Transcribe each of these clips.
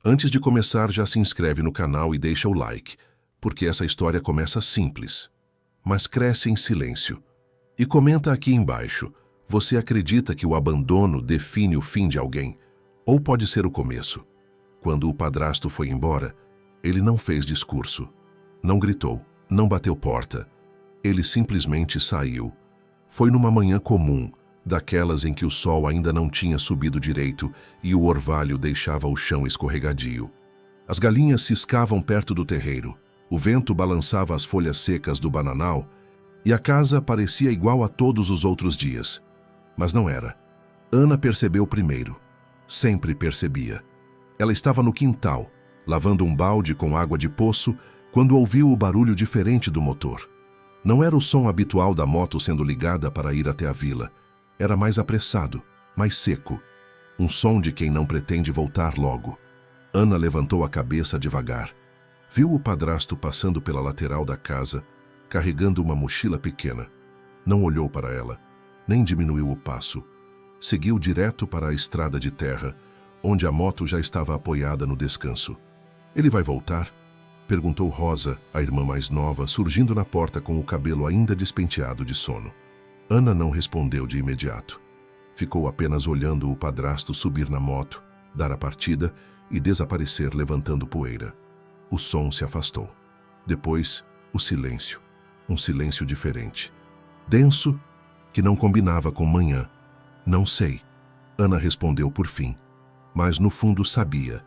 Antes de começar, já se inscreve no canal e deixa o like, porque essa história começa simples, mas cresce em silêncio. E comenta aqui embaixo, você acredita que o abandono define o fim de alguém? Ou pode ser o começo? Quando o padrasto foi embora, ele não fez discurso, não gritou, não bateu porta. Ele simplesmente saiu. Foi numa manhã comum, daquelas em que o sol ainda não tinha subido direito e o orvalho deixava o chão escorregadio. As galinhas ciscavam perto do terreiro, o vento balançava as folhas secas do bananal e a casa parecia igual a todos os outros dias. Mas não era. Ana percebeu primeiro. Sempre percebia. Ela estava no quintal, lavando um balde com água de poço, quando ouviu o barulho diferente do motor. Não era o som habitual da moto sendo ligada para ir até a vila. Era mais apressado, mais seco. Um som de quem não pretende voltar logo. Ana levantou a cabeça devagar. Viu o padrasto passando pela lateral da casa, carregando uma mochila pequena. Não olhou para ela, nem diminuiu o passo. Seguiu direto para a estrada de terra, onde a moto já estava apoiada no descanso. Ele vai voltar? Perguntou Rosa, a irmã mais nova, surgindo na porta com o cabelo ainda despenteado de sono. Ana não respondeu de imediato. Ficou apenas olhando o padrasto subir na moto, dar a partida e desaparecer levantando poeira. O som se afastou. Depois, o silêncio. Um silêncio diferente. Denso, que não combinava com manhã. Não sei. Ana respondeu por fim. Mas no fundo sabia.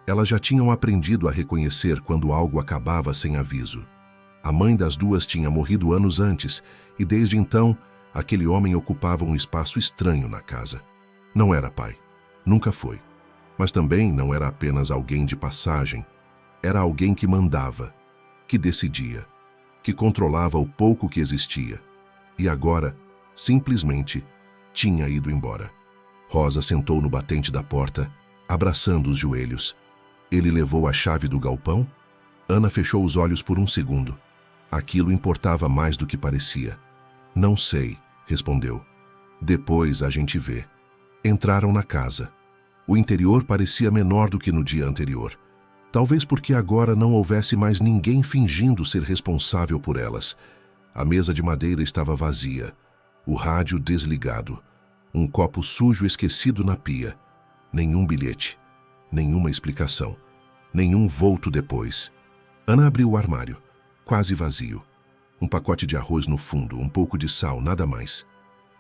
Elas já tinham aprendido a reconhecer quando algo acabava sem aviso. A mãe das duas tinha morrido anos antes e desde então aquele homem ocupava um espaço estranho na casa. Não era pai. Nunca foi. Mas também não era apenas alguém de passagem. Era alguém que mandava, que decidia, que controlava o pouco que existia. E agora, simplesmente, tinha ido embora. Rosa sentou no batente da porta, abraçando os joelhos. Ele levou a chave do galpão? Ana fechou os olhos por um segundo. Aquilo importava mais do que parecia. Não sei, respondeu. Depois a gente vê. Entraram na casa. O interior parecia menor do que no dia anterior. Talvez porque agora não houvesse mais ninguém fingindo ser responsável por elas. A mesa de madeira estava vazia. O rádio desligado. Um copo sujo esquecido na pia. Nenhum bilhete. Nenhuma explicação. Nenhum volto depois. Ana abriu o armário. Quase vazio. Um pacote de arroz no fundo, um pouco de sal, nada mais.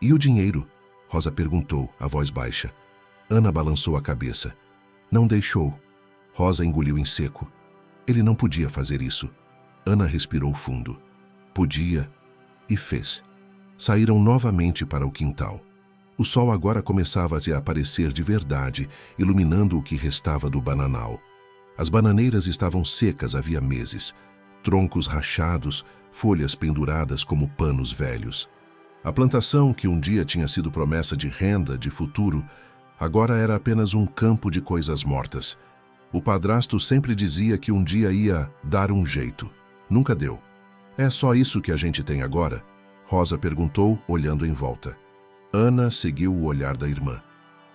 E o dinheiro? Rosa perguntou, a voz baixa. Ana balançou a cabeça. Não deixou. Rosa engoliu em seco. Ele não podia fazer isso. Ana respirou fundo. Podia e fez. Saíram novamente para o quintal. O sol agora começava a aparecer de verdade, iluminando o que restava do bananal. As bananeiras estavam secas havia meses. Troncos rachados, folhas penduradas como panos velhos. A plantação, que um dia tinha sido promessa de renda, de futuro, agora era apenas um campo de coisas mortas. O padrasto sempre dizia que um dia ia dar um jeito. Nunca deu. É só isso que a gente tem agora? Rosa perguntou, olhando em volta. Ana seguiu o olhar da irmã.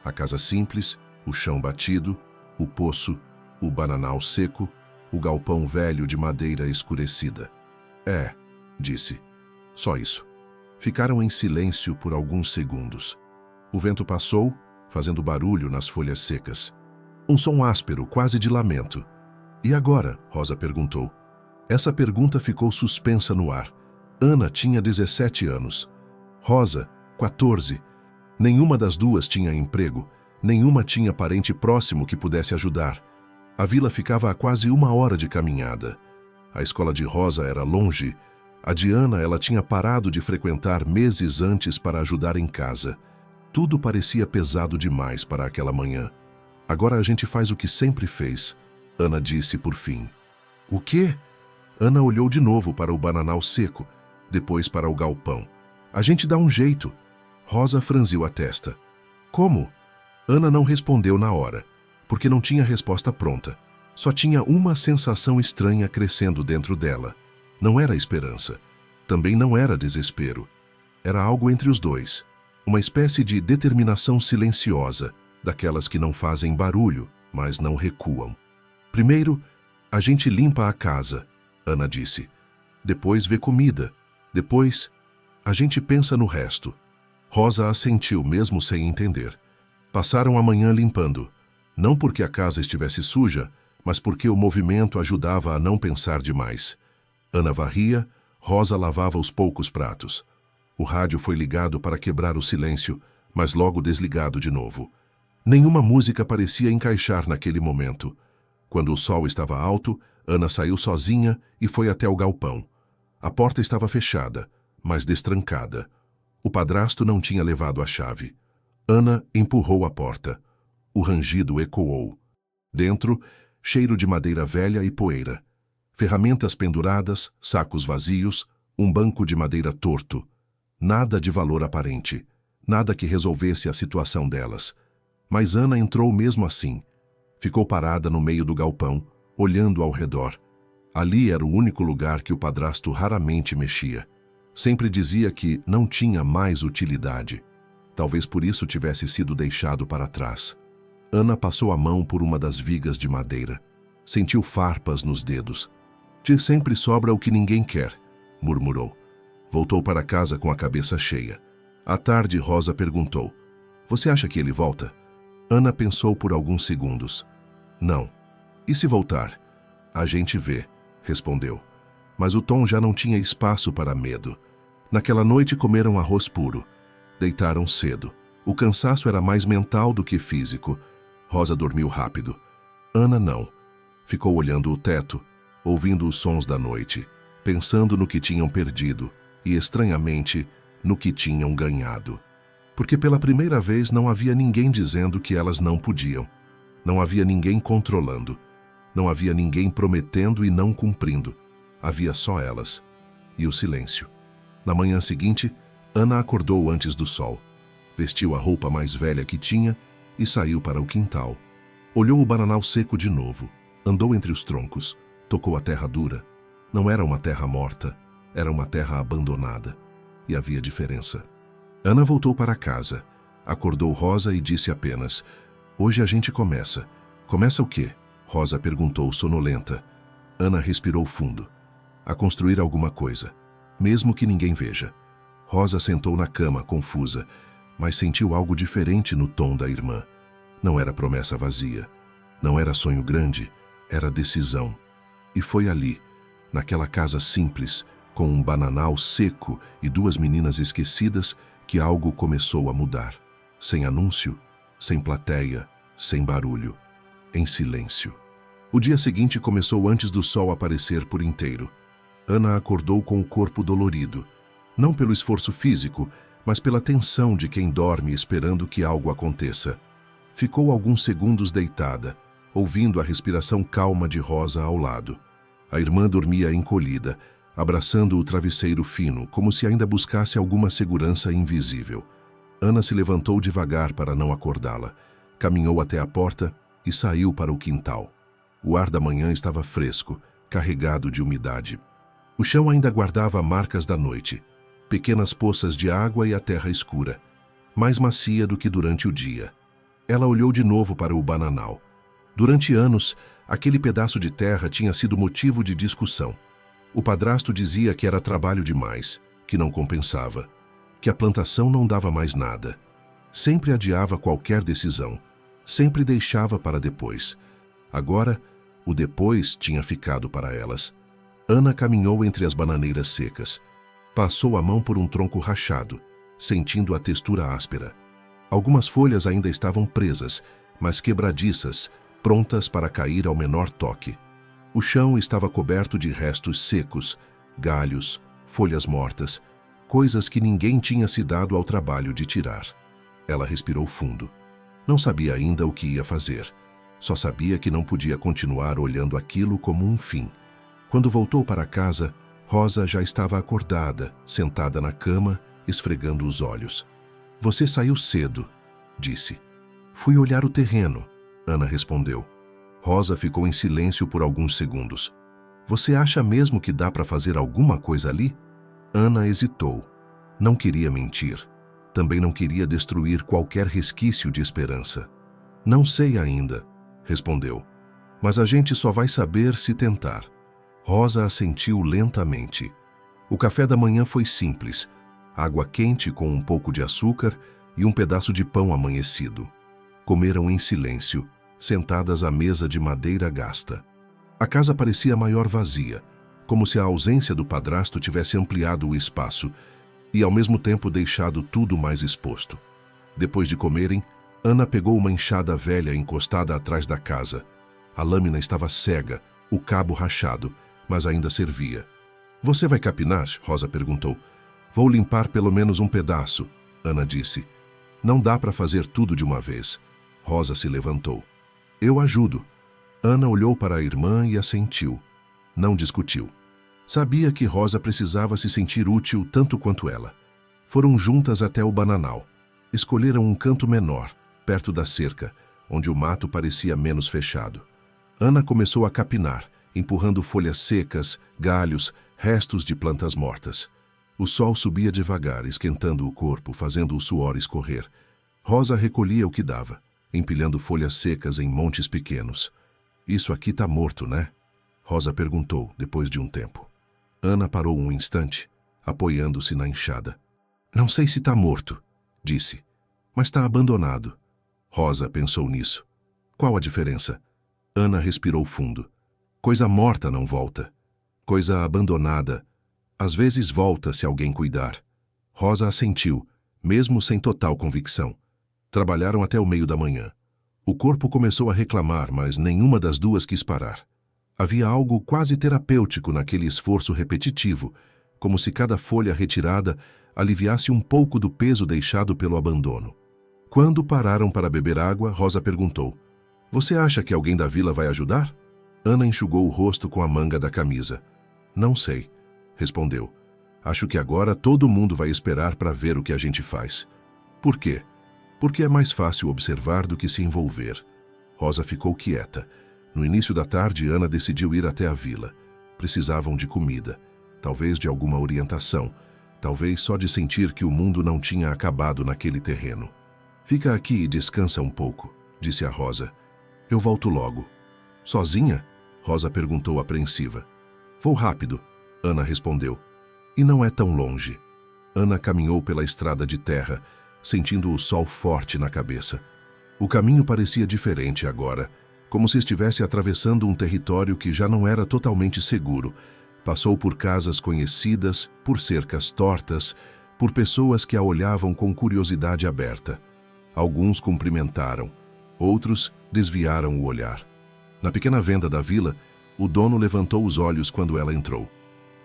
A casa simples, o chão batido, o poço, o bananal seco, o galpão velho de madeira escurecida. É, disse. Só isso. Ficaram em silêncio por alguns segundos. O vento passou, fazendo barulho nas folhas secas. Um som áspero, quase de lamento. E agora? Rosa perguntou. Essa pergunta ficou suspensa no ar. Ana tinha 17 anos. Rosa, 14. Nenhuma das duas tinha emprego. Nenhuma tinha parente próximo que pudesse ajudar. A vila ficava a quase 1 hora de caminhada. A escola de Rosa era longe. A de Ana ela tinha parado de frequentar meses antes para ajudar em casa. Tudo parecia pesado demais para aquela manhã. Agora a gente faz o que sempre fez, Ana disse por fim. O quê? Ana olhou de novo para o bananal seco, depois para o galpão. A gente dá um jeito. Rosa franziu a testa. Como? Ana não respondeu na hora, porque não tinha resposta pronta. Só tinha uma sensação estranha crescendo dentro dela. Não era esperança. Também não era desespero. Era algo entre os dois. Uma espécie de determinação silenciosa, daquelas que não fazem barulho, mas não recuam. Primeiro, a gente limpa a casa, Ana disse. Depois vê comida. Depois, a gente pensa no resto. Rosa assentiu mesmo sem entender. Passaram a manhã limpando, não porque a casa estivesse suja, mas porque o movimento ajudava a não pensar demais. Ana varria, Rosa lavava os poucos pratos. O rádio foi ligado para quebrar o silêncio, mas logo desligado de novo. Nenhuma música parecia encaixar naquele momento. Quando o sol estava alto, Ana saiu sozinha e foi até o galpão. A porta estava fechada, mas destrancada. O padrasto não tinha levado a chave. Ana empurrou a porta. O rangido ecoou. Dentro, cheiro de madeira velha e poeira. Ferramentas penduradas, sacos vazios, um banco de madeira torto. Nada de valor aparente. Nada que resolvesse a situação delas. Mas Ana entrou mesmo assim. Ficou parada no meio do galpão, olhando ao redor. Ali era o único lugar que o padrasto raramente mexia. Sempre dizia que não tinha mais utilidade. Talvez por isso tivesse sido deixado para trás. Ana passou a mão por uma das vigas de madeira. Sentiu farpas nos dedos. "De sempre sobra o que ninguém quer", murmurou. Voltou para casa com a cabeça cheia. À tarde, Rosa perguntou: "Você acha que ele volta?" Ana pensou por alguns segundos. "Não. E se voltar?" "A gente vê", respondeu. Mas o tom já não tinha espaço para medo. Naquela noite comeram arroz puro. Deitaram cedo. O cansaço era mais mental do que físico. Rosa dormiu rápido. Ana não. Ficou olhando o teto, ouvindo os sons da noite, pensando no que tinham perdido e, estranhamente, no que tinham ganhado. Porque pela primeira vez não havia ninguém dizendo que elas não podiam. Não havia ninguém controlando. Não havia ninguém prometendo e não cumprindo. Havia só elas. E o silêncio. Na manhã seguinte, Ana acordou antes do sol. Vestiu a roupa mais velha que tinha e saiu para o quintal. Olhou o bananal seco de novo. Andou entre os troncos. Tocou a terra dura. Não era uma terra morta. Era uma terra abandonada. E havia diferença. Ana voltou para casa. Acordou Rosa e disse apenas: "Hoje a gente começa." "Começa o quê?" Rosa perguntou sonolenta. Ana respirou fundo. "A construir alguma coisa. Mesmo que ninguém veja." Rosa sentou na cama, confusa, mas sentiu algo diferente no tom da irmã. Não era promessa vazia. Não era sonho grande. Era decisão. E foi ali, naquela casa simples, com um bananal seco e duas meninas esquecidas, que algo começou a mudar. Sem anúncio, sem plateia, sem barulho. Em silêncio. O dia seguinte começou antes do sol aparecer por inteiro. Ana acordou com o corpo dolorido. Não pelo esforço físico, mas pela tensão de quem dorme esperando que algo aconteça. Ficou alguns segundos deitada, ouvindo a respiração calma de Rosa ao lado. A irmã dormia encolhida, abraçando o travesseiro fino, como se ainda buscasse alguma segurança invisível. Ana se levantou devagar para não acordá-la, caminhou até a porta e saiu para o quintal. O ar da manhã estava fresco, carregado de umidade. O chão ainda guardava marcas da noite, pequenas poças de água e a terra escura, mais macia do que durante o dia. Ela olhou de novo para o bananal. Durante anos, aquele pedaço de terra tinha sido motivo de discussão. O padrasto dizia que era trabalho demais, que não compensava, que a plantação não dava mais nada. Sempre adiava qualquer decisão, sempre deixava para depois. Agora, o depois tinha ficado para elas. Ana caminhou entre as bananeiras secas. Passou a mão por um tronco rachado, sentindo a textura áspera. Algumas folhas ainda estavam presas, mas quebradiças, prontas para cair ao menor toque. O chão estava coberto de restos secos, galhos, folhas mortas, coisas que ninguém tinha se dado ao trabalho de tirar. Ela respirou fundo. Não sabia ainda o que ia fazer. Só sabia que não podia continuar olhando aquilo como um fim. Quando voltou para casa, Rosa já estava acordada, sentada na cama, esfregando os olhos. "Você saiu cedo", disse. "Fui olhar o terreno", Ana respondeu. Rosa ficou em silêncio por alguns segundos. "Você acha mesmo que dá para fazer alguma coisa ali?" Ana hesitou. Não queria mentir. Também não queria destruir qualquer resquício de esperança. "Não sei ainda", respondeu. Mas a gente só vai saber se tentar. Rosa assentiu lentamente. O café da manhã foi simples. Água quente com um pouco de açúcar e um pedaço de pão amanhecido. Comeram em silêncio, sentadas à mesa de madeira gasta. A casa parecia maior vazia, como se a ausência do padrasto tivesse ampliado o espaço e ao mesmo tempo deixado tudo mais exposto. Depois de comerem, Ana pegou uma enxada velha encostada atrás da casa. A lâmina estava cega, o cabo rachado, mas ainda servia. "Você vai capinar?" Rosa perguntou. "Vou limpar pelo menos um pedaço", Ana disse. "Não dá para fazer tudo de uma vez." Rosa se levantou. "Eu ajudo." Ana olhou para a irmã e assentiu. Não discutiu. Sabia que Rosa precisava se sentir útil tanto quanto ela. Foram juntas até o bananal. Escolheram um canto menor, perto da cerca, onde o mato parecia menos fechado. Ana começou a capinar, empurrando folhas secas, galhos, restos de plantas mortas. O sol subia devagar, esquentando o corpo, fazendo o suor escorrer. Rosa recolhia o que dava, empilhando folhas secas em montes pequenos. "Isso aqui tá morto, né?" Rosa perguntou, depois de um tempo. Ana parou um instante, apoiando-se na enxada. "Não sei se tá morto", disse, "mas tá abandonado." Rosa pensou nisso. Qual a diferença? Ana respirou fundo. Coisa morta não volta. Coisa abandonada, às vezes volta se alguém cuidar. Rosa assentiu, mesmo sem total convicção. Trabalharam até o meio da manhã. O corpo começou a reclamar, mas nenhuma das duas quis parar. Havia algo quase terapêutico naquele esforço repetitivo, como se cada folha retirada aliviasse um pouco do peso deixado pelo abandono. Quando pararam para beber água, Rosa perguntou: "Você acha que alguém da vila vai ajudar?" Ana enxugou o rosto com a manga da camisa. "Não sei", respondeu. "Acho que agora todo mundo vai esperar para ver o que a gente faz." "Por quê?" "Porque é mais fácil observar do que se envolver." Rosa ficou quieta. No início da tarde, Ana decidiu ir até a vila. Precisavam de comida, talvez de alguma orientação, talvez só de sentir que o mundo não tinha acabado naquele terreno. "Fica aqui e descansa um pouco", disse a Rosa. "Eu volto logo." "Sozinha?" Rosa perguntou apreensiva. "Vou rápido", Ana respondeu. "E não é tão longe." Ana caminhou pela estrada de terra, sentindo o sol forte na cabeça. O caminho parecia diferente agora, como se estivesse atravessando um território que já não era totalmente seguro. Passou por casas conhecidas, por cercas tortas, por pessoas que a olhavam com curiosidade aberta. Alguns cumprimentaram, outros desviaram o olhar. Na pequena venda da vila, o dono levantou os olhos quando ela entrou.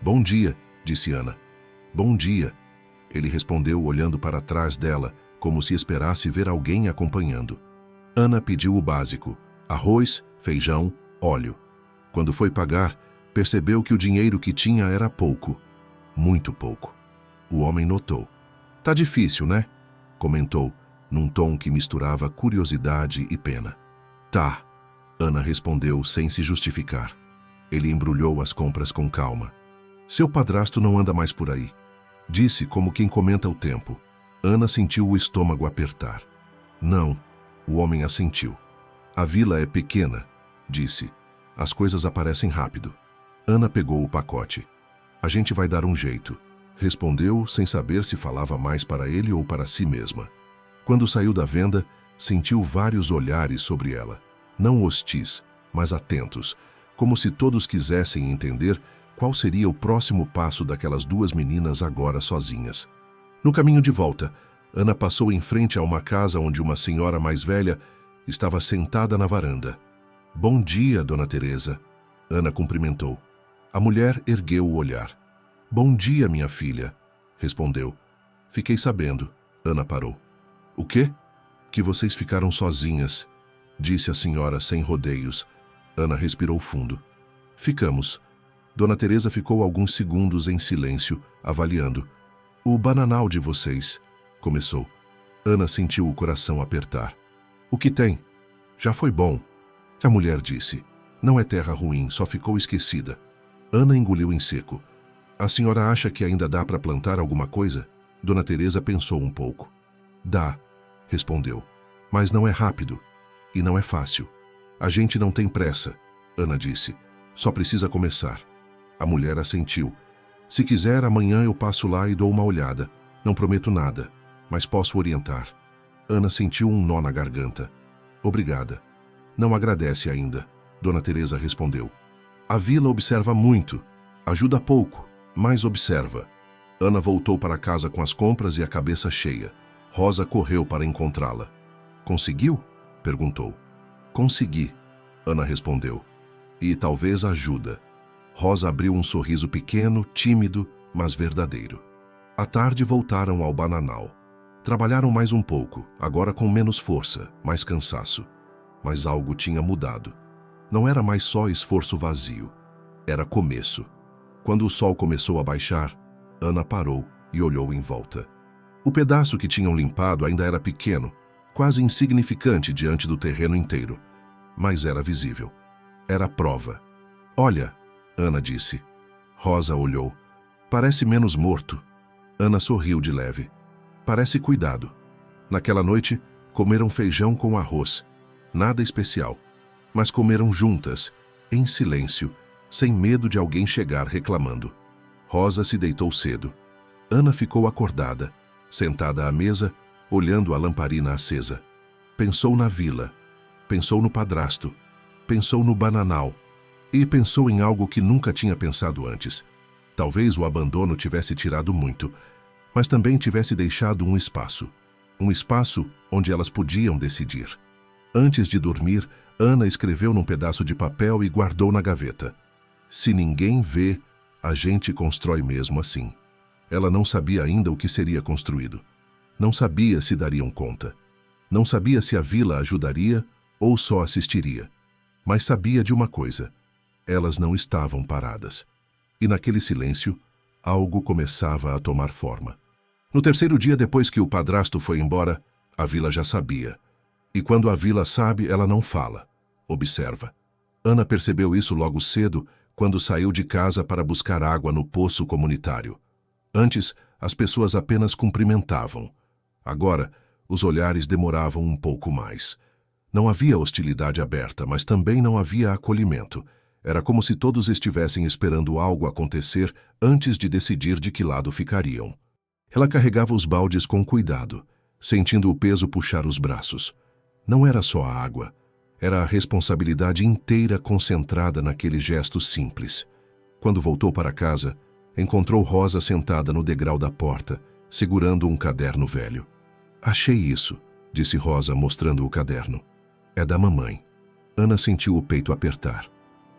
"Bom dia", disse Ana. "Bom dia", ele respondeu olhando para trás dela, como se esperasse ver alguém acompanhando. Ana pediu o básico: arroz, feijão, óleo. Quando foi pagar, percebeu que o dinheiro que tinha era pouco. Muito pouco. O homem notou. "Tá difícil, né?" comentou, num tom que misturava curiosidade e pena. "Tá", Ana respondeu sem se justificar. Ele embrulhou as compras com calma. "Seu padrasto não anda mais por aí", disse como quem comenta o tempo. Ana sentiu o estômago apertar. "Não", o homem assentiu. "A vila é pequena", disse. "As coisas aparecem rápido." Ana pegou o pacote. "A gente vai dar um jeito", respondeu, sem saber se falava mais para ele ou para si mesma. Quando saiu da venda, sentiu vários olhares sobre ela. Não hostis, mas atentos, como se todos quisessem entender qual seria o próximo passo daquelas duas meninas agora sozinhas. No caminho de volta, Ana passou em frente a uma casa onde uma senhora mais velha estava sentada na varanda. "Bom dia, Dona Teresa", Ana cumprimentou. A mulher ergueu o olhar. "Bom dia, minha filha", respondeu. "Fiquei sabendo", Ana parou. "O quê?" "Que vocês ficaram sozinhas", disse a senhora sem rodeios. Ana respirou fundo. "Ficamos." Dona Teresa ficou alguns segundos em silêncio, avaliando. "O bananal de vocês", começou. Ana sentiu o coração apertar. "O que tem?" "Já foi bom", a mulher disse. "Não é terra ruim, só ficou esquecida." Ana engoliu em seco. "A senhora acha que ainda dá para plantar alguma coisa?" Dona Teresa pensou um pouco. "Dá", respondeu. "Mas não é rápido. E não é fácil. A gente não tem pressa. Ana disse. Só precisa começar. A mulher assentiu. Se quiser, amanhã eu passo lá e dou uma olhada. Não prometo nada, mas posso orientar. Ana sentiu um nó na garganta. Obrigada. Não agradece ainda, Dona Teresa respondeu. A vila observa muito. Ajuda pouco, mas observa. Ana voltou para casa com as compras e a cabeça cheia. Rosa correu para encontrá-la. Conseguiu? Perguntou. Consegui, Ana respondeu. E talvez ajuda. Rosa abriu um sorriso pequeno, tímido, mas verdadeiro. À tarde voltaram ao bananal. Trabalharam mais um pouco, agora com menos força, mais cansaço. Mas algo tinha mudado. Não era mais só esforço vazio. Era começo. Quando o sol começou a baixar, Ana parou e olhou em volta. O pedaço que tinham limpado ainda era pequeno, quase insignificante diante do terreno inteiro. Mas era visível. Era prova. Olha, Ana disse. Rosa olhou. Parece menos morto. Ana sorriu de leve. Parece cuidado. Naquela noite, comeram feijão com arroz. Nada especial. Mas comeram juntas, em silêncio, sem medo de alguém chegar reclamando. Rosa se deitou cedo. Ana ficou acordada, sentada à mesa, olhando a lamparina acesa. Pensou na vila. Pensou no padrasto. Pensou no bananal. E pensou em algo que nunca tinha pensado antes. Talvez o abandono tivesse tirado muito, mas também tivesse deixado um espaço. Um espaço onde elas podiam decidir. Antes de dormir, Ana escreveu num pedaço de papel e guardou na gaveta. Se ninguém vê, a gente constrói mesmo assim. Ela não sabia ainda o que seria construído. Não sabia se dariam conta. Não sabia se a vila ajudaria ou só assistiria. Mas sabia de uma coisa. Elas não estavam paradas. E naquele silêncio, algo começava a tomar forma. No terceiro dia depois que o padrasto foi embora, a vila já sabia. E quando a vila sabe, ela não fala. Observa. Ana percebeu isso logo cedo, quando saiu de casa para buscar água no poço comunitário. Antes, as pessoas apenas cumprimentavam. Agora, os olhares demoravam um pouco mais. Não havia hostilidade aberta, mas também não havia acolhimento. Era como se todos estivessem esperando algo acontecer antes de decidir de que lado ficariam. Ela carregava os baldes com cuidado, sentindo o peso puxar os braços. Não era só a água. Era a responsabilidade inteira concentrada naquele gesto simples. Quando voltou para casa, encontrou Rosa sentada no degrau da porta, segurando um caderno velho. Achei isso, disse Rosa, mostrando o caderno. É da mamãe. Ana sentiu o peito apertar.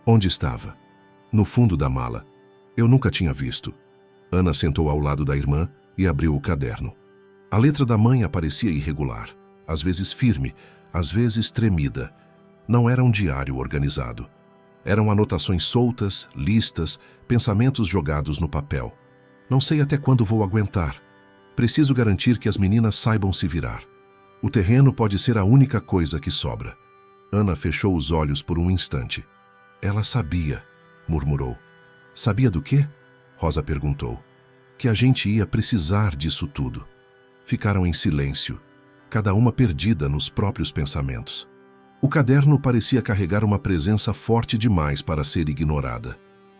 Onde estava? No fundo da mala. Eu nunca tinha visto. Ana sentou ao lado da irmã e abriu o caderno. A letra da mãe aparecia irregular, às vezes firme, às vezes tremida. Não era um diário organizado. Eram anotações soltas, listas, pensamentos jogados no papel. Não sei até quando vou aguentar. Preciso garantir que as meninas saibam se virar. O terreno pode ser a única coisa que sobra. Ana fechou os olhos por um instante. Ela sabia, murmurou. Sabia do quê? Rosa perguntou. Que a gente ia precisar disso tudo. Ficaram em silêncio, cada uma perdida nos próprios pensamentos. O caderno parecia carregar uma presença forte demais para ser ignorada.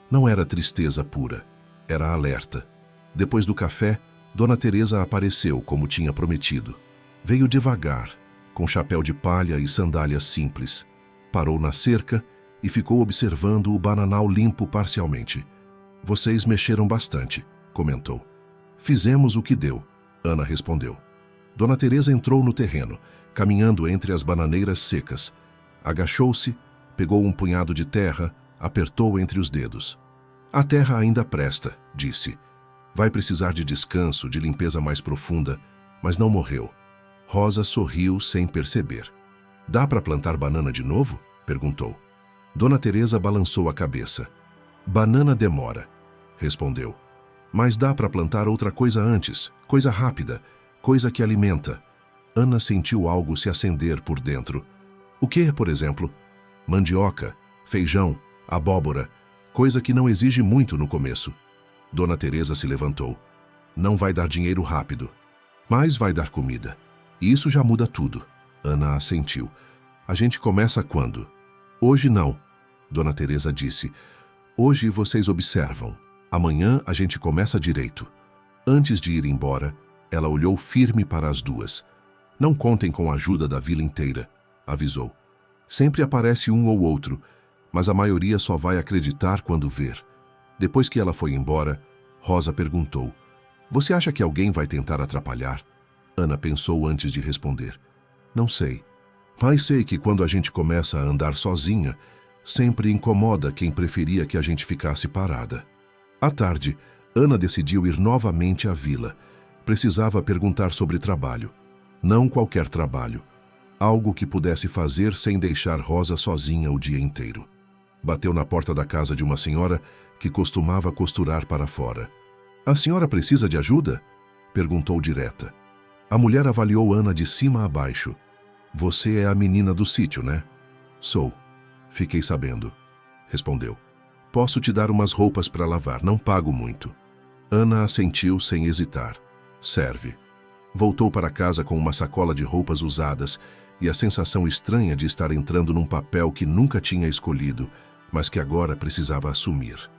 Não era tristeza pura, era alerta. Depois do café, Dona Teresa apareceu como tinha prometido. Veio devagar, com chapéu de palha e sandálias simples. Parou na cerca e ficou observando o bananal limpo parcialmente. Vocês mexeram bastante, comentou. Fizemos o que deu, Ana respondeu. Dona Teresa entrou no terreno, caminhando entre as bananeiras secas. Agachou-se, pegou um punhado de terra, apertou entre os dedos. A terra ainda presta, disse. Vai precisar de descanso, de limpeza mais profunda, mas não morreu. Rosa sorriu sem perceber. Dá para plantar banana de novo? Perguntou. Dona Teresa balançou a cabeça. Banana demora, respondeu. Mas dá para plantar outra coisa antes, coisa rápida, coisa que alimenta. Ana sentiu algo se acender por dentro. O que, por exemplo? Mandioca, feijão, abóbora, coisa que não exige muito no começo. Dona Teresa se levantou. Não vai dar dinheiro rápido, mas vai dar comida. E isso já muda tudo. Ana assentiu. A gente começa quando? Hoje não. Dona Teresa disse: "Hoje vocês observam. Amanhã a gente começa direito." Antes de ir embora, ela olhou firme para as duas. "Não contem com a ajuda da vila inteira", avisou. "Sempre aparece um ou outro, mas a maioria só vai acreditar quando ver." Depois que ela foi embora, Rosa perguntou: "Você acha que alguém vai tentar atrapalhar?" Ana pensou antes de responder: "Não sei. Mas sei que quando a gente começa a andar sozinha, sempre incomoda quem preferia que a gente ficasse parada." À tarde, Ana decidiu ir novamente à vila. Precisava perguntar sobre trabalho. Não qualquer trabalho. Algo que pudesse fazer sem deixar Rosa sozinha o dia inteiro. Bateu na porta da casa de uma senhora que costumava costurar para fora. "A senhora precisa de ajuda?" perguntou direta. A mulher avaliou Ana de cima a baixo. "Você é a menina do sítio, né?" "Sou. Fiquei sabendo", respondeu. "Posso te dar umas roupas para lavar, não pago muito." Ana assentiu sem hesitar. "Serve." Voltou para casa com uma sacola de roupas usadas e a sensação estranha de estar entrando num papel que nunca tinha escolhido, mas que agora precisava assumir.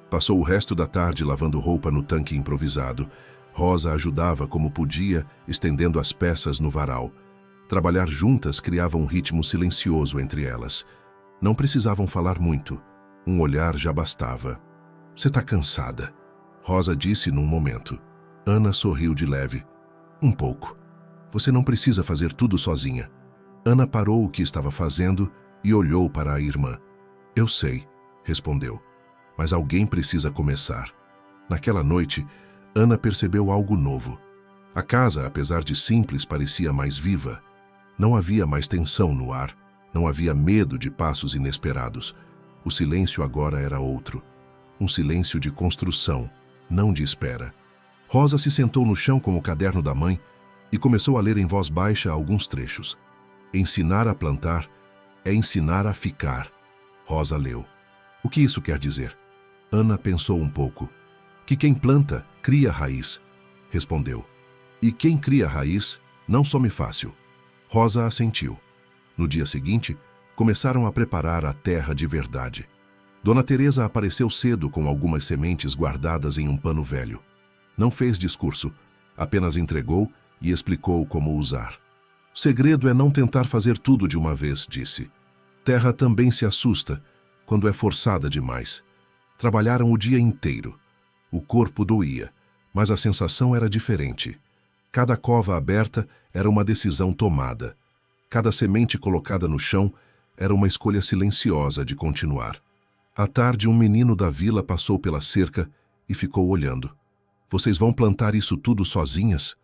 Passou o resto da tarde lavando roupa no tanque improvisado. Rosa ajudava como podia, estendendo as peças no varal. Trabalhar juntas criava um ritmo silencioso entre elas. Não precisavam falar muito. Um olhar já bastava. "Você está cansada?" Rosa disse num momento. Ana sorriu de leve. "Um pouco. Você não precisa fazer tudo sozinha." Ana parou o que estava fazendo e olhou para a irmã. "Eu sei", respondeu. "Mas alguém precisa começar." Naquela noite, Ana percebeu algo novo. A casa, apesar de simples, parecia mais viva. Não havia mais tensão no ar. Não havia medo de passos inesperados. O silêncio agora era outro. Um silêncio de construção, não de espera. Rosa se sentou no chão com o caderno da mãe e começou a ler em voz baixa alguns trechos. "Ensinar a plantar é ensinar a ficar." Rosa leu. "O que isso quer dizer?" Ana pensou um pouco. "Que quem planta, cria raiz", respondeu. "E quem cria raiz, não some fácil." Rosa assentiu. No dia seguinte, começaram a preparar a terra de verdade. Dona Teresa apareceu cedo com algumas sementes guardadas em um pano velho. Não fez discurso, apenas entregou e explicou como usar. "O segredo é não tentar fazer tudo de uma vez", disse. "Terra também se assusta quando é forçada demais." Trabalharam o dia inteiro. O corpo doía, mas a sensação era diferente. Cada cova aberta era uma decisão tomada. Cada semente colocada no chão era uma escolha silenciosa de continuar. À tarde, um menino da vila passou pela cerca e ficou olhando. "Vocês vão plantar isso tudo sozinhas?"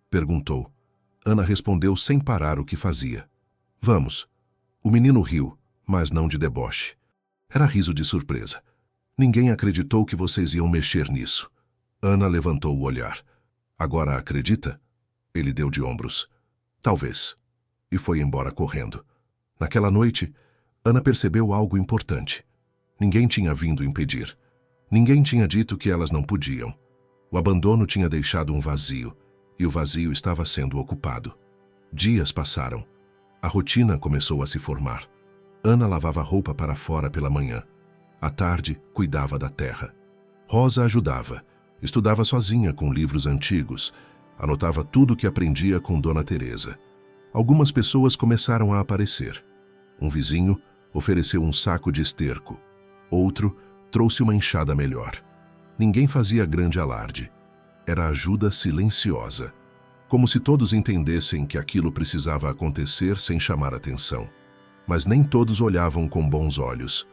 perguntou. Ana respondeu sem parar o que fazia. "Vamos." O menino riu, mas não de deboche. Era riso de surpresa. "Ninguém acreditou que vocês iam mexer nisso." Ana levantou o olhar. "Agora acredita?" Ele deu de ombros. "Talvez." E foi embora correndo. Naquela noite, Ana percebeu algo importante. Ninguém tinha vindo impedir. Ninguém tinha dito que elas não podiam. O abandono tinha deixado um vazio, e o vazio estava sendo ocupado. Dias passaram. A rotina começou a se formar. Ana lavava roupa para fora pela manhã. À tarde, cuidava da terra. Rosa ajudava. Estudava sozinha com livros antigos. Anotava tudo o que aprendia com Dona Teresa. Algumas pessoas começaram a aparecer. Um vizinho ofereceu um saco de esterco. Outro trouxe uma enxada melhor. Ninguém fazia grande alarde. Era ajuda silenciosa. Como se todos entendessem que aquilo precisava acontecer sem chamar atenção. Mas nem todos olhavam com bons olhos.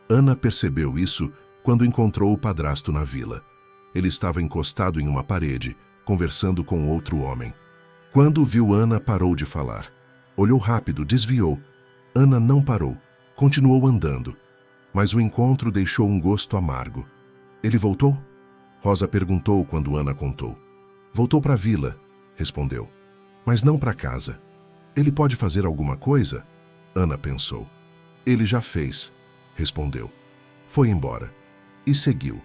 Ana percebeu isso quando encontrou o padrasto na vila. Ele estava encostado em uma parede, conversando com outro homem. Quando viu Ana, parou de falar. Olhou rápido, desviou. Ana não parou, continuou andando. Mas o encontro deixou um gosto amargo. "Ele voltou?" Rosa perguntou quando Ana contou. "Voltou para a vila", respondeu. "Mas não para casa." "Ele pode fazer alguma coisa?" Ana pensou. "Ele já fez", respondeu. Foi embora. E seguiu.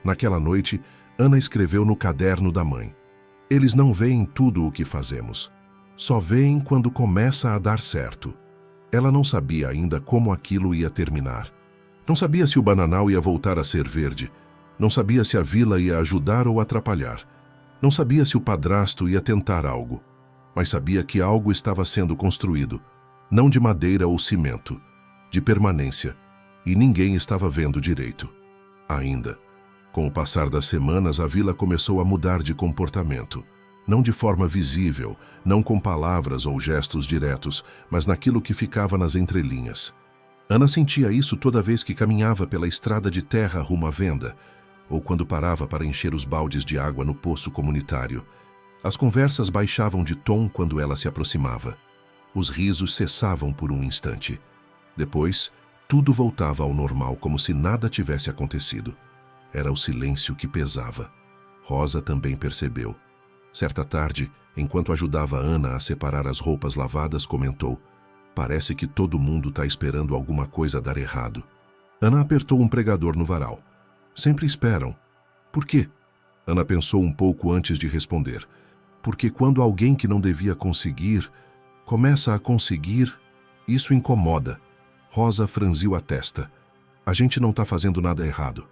Naquela noite, Ana escreveu no caderno da mãe. "Eles não veem tudo o que fazemos. Só veem quando começa a dar certo." Ela não sabia ainda como aquilo ia terminar. Não sabia se o bananal ia voltar a ser verde. Não sabia se a vila ia ajudar ou atrapalhar. Não sabia se o padrasto ia tentar algo. Mas sabia que algo estava sendo construído, não de madeira ou cimento, de permanência, e ninguém estava vendo direito. Ainda. Com o passar das semanas, a vila começou a mudar de comportamento. Não de forma visível, não com palavras ou gestos diretos, mas naquilo que ficava nas entrelinhas. Ana sentia isso toda vez que caminhava pela estrada de terra rumo à venda, ou quando parava para encher os baldes de água no poço comunitário. As conversas baixavam de tom quando ela se aproximava. Os risos cessavam por um instante. Depois, tudo voltava ao normal, como se nada tivesse acontecido. Era o silêncio que pesava. Rosa também percebeu. Certa tarde, enquanto ajudava Ana a separar as roupas lavadas, comentou: "Parece que todo mundo está esperando alguma coisa dar errado." Ana apertou um pregador no varal. "Sempre esperam." "Por quê?" Ana pensou um pouco antes de responder. "Porque quando alguém que não devia conseguir, começa a conseguir, isso incomoda." Rosa franziu a testa. "A gente não está fazendo nada errado."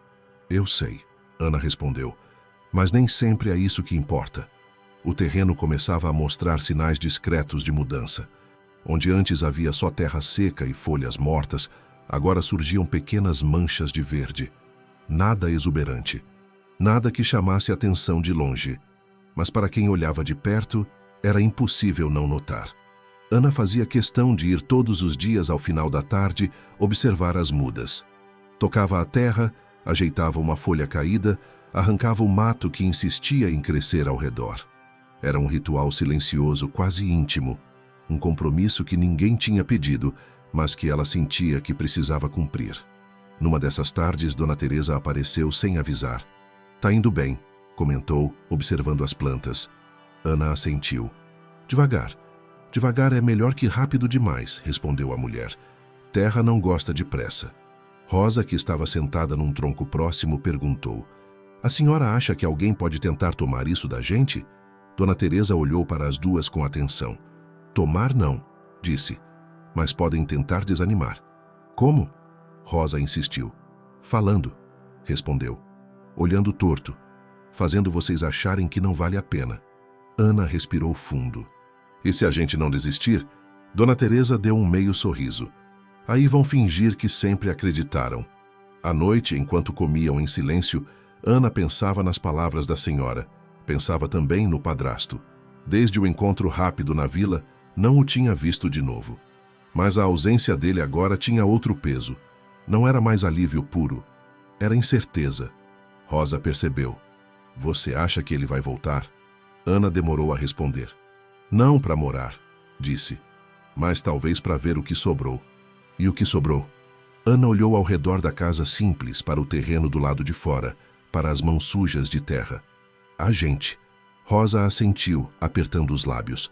"Eu sei," Ana respondeu. "Mas nem sempre é isso que importa." O terreno começava a mostrar sinais discretos de mudança. Onde antes havia só terra seca e folhas mortas, agora surgiam pequenas manchas de verde. Nada exuberante. Nada que chamasse atenção de longe. Mas para quem olhava de perto, era impossível não notar. Ana fazia questão de ir todos os dias ao final da tarde observar as mudas. Tocava a terra, ajeitava uma folha caída, arrancava o mato que insistia em crescer ao redor. Era um ritual silencioso, quase íntimo, um compromisso que ninguém tinha pedido, mas que ela sentia que precisava cumprir. Numa dessas tardes, Dona Teresa apareceu sem avisar. "Tá indo bem," comentou, observando as plantas. Ana assentiu. "Devagar. Devagar é melhor que rápido demais," respondeu a mulher. "Terra não gosta de pressa." Rosa, que estava sentada num tronco próximo, perguntou: "A senhora acha que alguém pode tentar tomar isso da gente?" Dona Teresa olhou para as duas com atenção. "Tomar não," disse, "mas podem tentar desanimar." "Como?" Rosa insistiu. "Falando," respondeu, "olhando torto, fazendo vocês acharem que não vale a pena." Ana respirou fundo. "E se a gente não desistir?" Dona Teresa deu um meio sorriso. "Aí vão fingir que sempre acreditaram." À noite, enquanto comiam em silêncio, Ana pensava nas palavras da senhora. Pensava também no padrasto. Desde o encontro rápido na vila, não o tinha visto de novo. Mas a ausência dele agora tinha outro peso. Não era mais alívio puro. Era incerteza. Rosa percebeu. "Você acha que ele vai voltar?" Ana demorou a responder. "Não para morar," disse, "mas talvez para ver o que sobrou." "E o que sobrou?" Ana olhou ao redor da casa simples, para o terreno do lado de fora, para as mãos sujas de terra. "A gente." Rosa assentiu, apertando os lábios.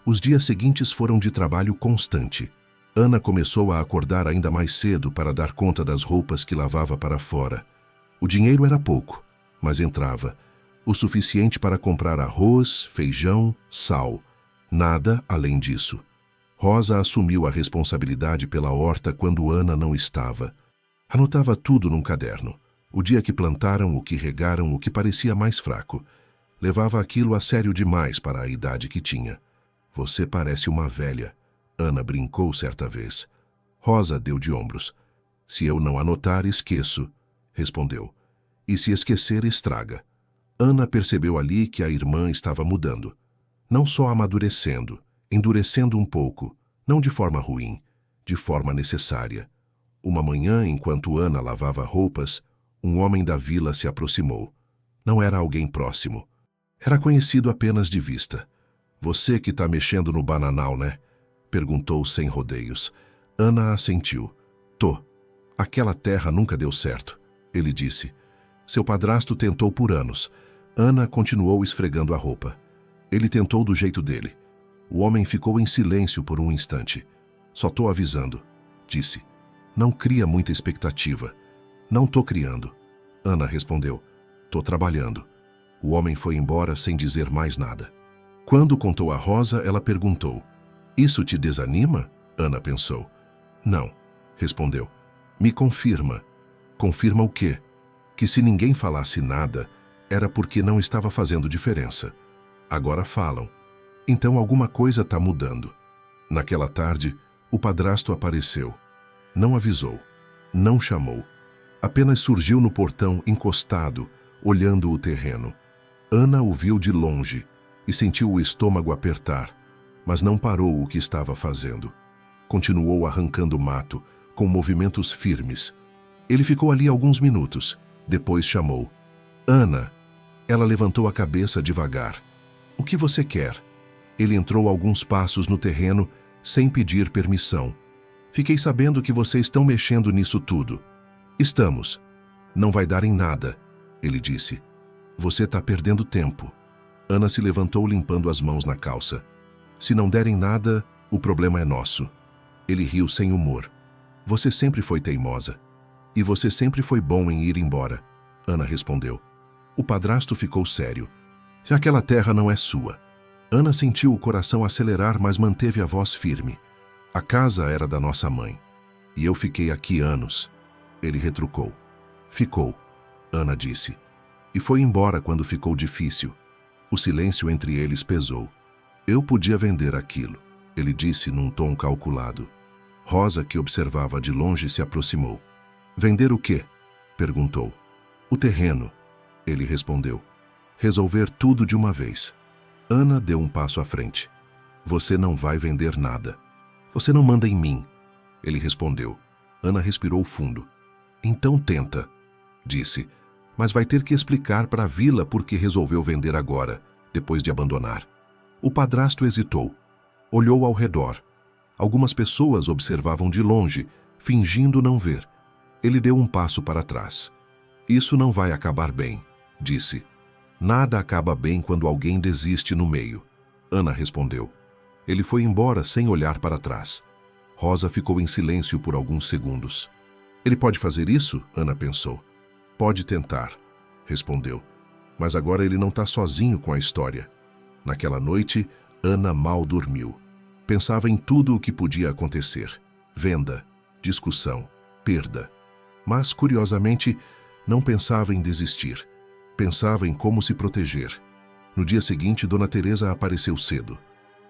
Os dias seguintes foram de trabalho constante. Ana começou a acordar ainda mais cedo para dar conta das roupas que lavava para fora. O dinheiro era pouco, mas entrava. O suficiente para comprar arroz, feijão, sal. Nada além disso. Rosa assumiu a responsabilidade pela horta quando Ana não estava. Anotava tudo num caderno. O dia que plantaram, o que regaram, o que parecia mais fraco. Levava aquilo a sério demais para a idade que tinha. "Você parece uma velha," Ana brincou certa vez. Rosa deu de ombros. "Se eu não anotar, esqueço," respondeu. "E se esquecer, estraga." Ana percebeu ali que a irmã estava mudando. Não só amadurecendo, endurecendo um pouco, não de forma ruim, de forma necessária. Uma manhã, enquanto Ana lavava roupas, um homem da vila se aproximou. Não era alguém próximo. Era conhecido apenas de vista. "Você que está mexendo no bananal, né?" perguntou sem rodeios. Ana assentiu. "Tô. Aquela terra nunca deu certo," ele disse. "Seu padrasto tentou por anos." Ana continuou esfregando a roupa. "Ele tentou do jeito dele." O homem ficou em silêncio por um instante. "Só tô avisando," disse. "Não cria muita expectativa." "Não tô criando," Ana respondeu. "Tô trabalhando." O homem foi embora sem dizer mais nada. Quando contou a Rosa, ela perguntou: "Isso te desanima?" Ana pensou. "Não," respondeu. Me confirma. Confirma o quê? Que se ninguém falasse nada, era porque não estava fazendo diferença. Agora falam. Então alguma coisa está mudando. Naquela tarde, o padrasto apareceu. Não avisou. Não chamou. Apenas surgiu no portão encostado, olhando o terreno. Ana o viu de longe e sentiu o estômago apertar, mas não parou o que estava fazendo. Continuou arrancando mato, com movimentos firmes. Ele ficou ali alguns minutos, depois chamou. Ana! Ela levantou a cabeça devagar. O que você quer? Ele entrou alguns passos no terreno, sem pedir permissão. Fiquei sabendo que vocês estão mexendo nisso tudo. Estamos. Não vai dar em nada, ele disse. Você está perdendo tempo. Ana se levantou limpando as mãos na calça. Se não derem nada, o problema é nosso. Ele riu sem humor. Você sempre foi teimosa. E você sempre foi bom em ir embora, Ana respondeu. O padrasto ficou sério. Aquela terra não é sua. Ana sentiu o coração acelerar, mas manteve a voz firme. A casa era da nossa mãe. E eu fiquei aqui anos. Ele retrucou. Ficou, Ana disse. E foi embora quando ficou difícil. O silêncio entre eles pesou. Eu podia vender aquilo, ele disse num tom calculado. Rosa, que observava de longe, se aproximou. Vender o quê? Perguntou. O terreno, ele respondeu. Resolver tudo de uma vez. Ana deu um passo à frente. Você não vai vender nada. Você não manda em mim, ele respondeu. Ana respirou fundo. Então tenta, disse, mas vai ter que explicar para a vila por que resolveu vender agora, depois de abandonar. O padrasto hesitou. Olhou ao redor. Algumas pessoas observavam de longe, fingindo não ver. Ele deu um passo para trás. Isso não vai acabar bem, disse. Nada acaba bem quando alguém desiste no meio. Ana respondeu. Ele foi embora sem olhar para trás. Rosa ficou em silêncio por alguns segundos. Ele pode fazer isso? Ana pensou. Pode tentar, respondeu. Mas agora ele não está sozinho com a história. Naquela noite, Ana mal dormiu. Pensava em tudo o que podia acontecer. Venda, discussão, perda. Mas, curiosamente, não pensava em desistir. Pensava em como se proteger. No dia seguinte, Dona Teresa apareceu cedo.